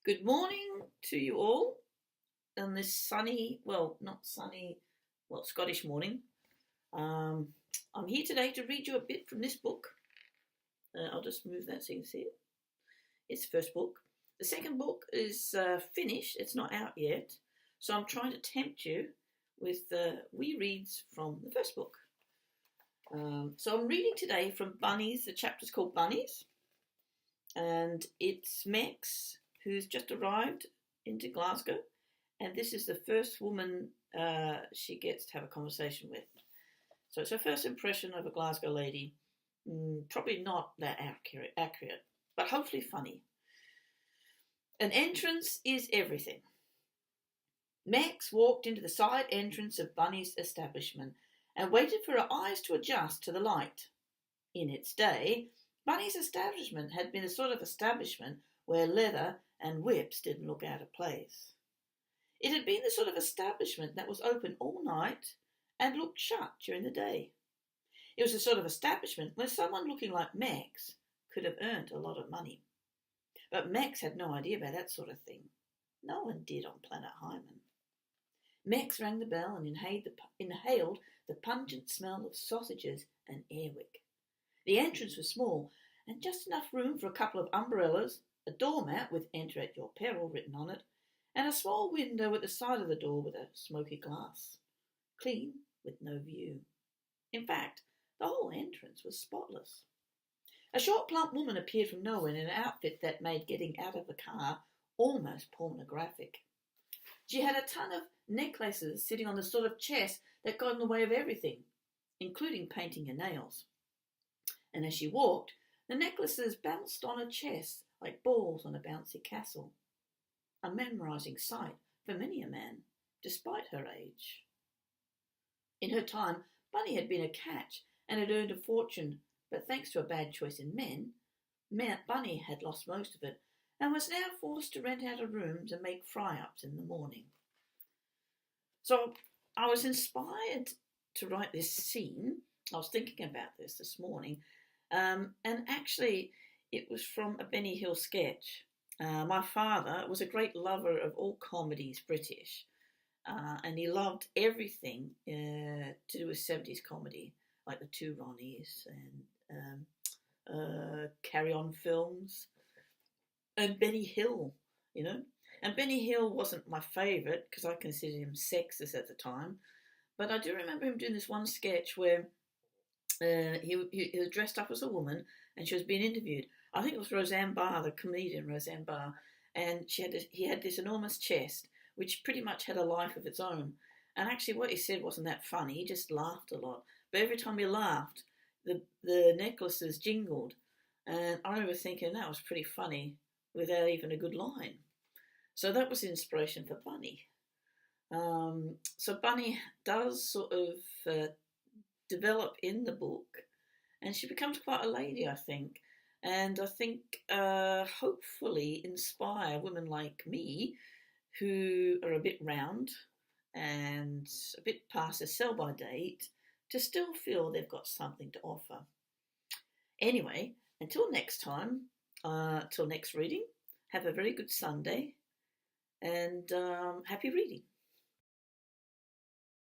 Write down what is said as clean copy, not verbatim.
Good morning to you all on this sunny, well, not sunny, well, Scottish morning. Um, I'm here today to read you a bit from this book. I'll just move that so you can see it. It's the first book. The second book is finished. It's not out yet. So I'm trying to tempt you with wee reads from the first book. So I'm reading today from Bunnies. The chapter's called Bunnies. And it's Mex, who's just arrived into Glasgow, and this is the first woman she gets to have a conversation with. So it's her first impression of a Glasgow lady. Probably not that accurate, but hopefully funny. An entrance is everything. Mex walked into the side entrance of Bunny's establishment and waited for her eyes to adjust to the light. In its day, Bunny's establishment had been the sort of establishment where leather and whips didn't look out of place. It had been the sort of establishment that was open all night and looked shut during the day. It was the sort of establishment where someone looking like Mex could have earned a lot of money. But Mex had no idea about that sort of thing. No one did on Planet Hyman. Mex rang the bell and inhaled the pungent smell of sausages and airwick. The entrance was small and just enough room for a couple of umbrellas, a doormat with "Enter at your peril" written on it, and a small window at the side of the door with a smoky glass. Clean, with no view. In fact, the whole entrance was spotless. A short, plump woman appeared from nowhere in an outfit that made getting out of the car almost pornographic. She had a ton of necklaces sitting on the sort of chest that got in the way of everything, including painting your nails. And as she walked, the necklaces bounced on her chest like balls on a bouncy castle. A memorising sight for many a man, despite her age. In her time, Bunny had been a catch and had earned a fortune, but thanks to a bad choice in men, Bunny had lost most of it and was now forced to rent out her rooms and make fry-ups in the morning. So I was inspired to write this scene. I was thinking about this morning, and actually it was from a Benny Hill sketch. My father was a great lover of all comedies, British, and he loved everything to do with 70s comedy, like the Two Ronnies and Carry On films, and Benny Hill, And Benny Hill wasn't my favourite because I considered him sexist at the time, but I do remember him doing this one sketch where he was dressed up as a woman and she was being interviewed. I think it was Roseanne Barr, the comedian Roseanne Barr, and he had this enormous chest which pretty much had a life of its own. And actually what he said wasn't that funny, he just laughed a lot. But every time he laughed, the necklaces jingled. And I remember thinking that was pretty funny without even a good line. So that was the inspiration for Bunny. So Bunny does sort of develop in the book, and she becomes quite a lady, I think. And I think hopefully inspire women like me who are a bit round and a bit past their sell-by date to still feel they've got something to offer. Anyway, until next time, till next reading, have a very good Sunday and happy reading.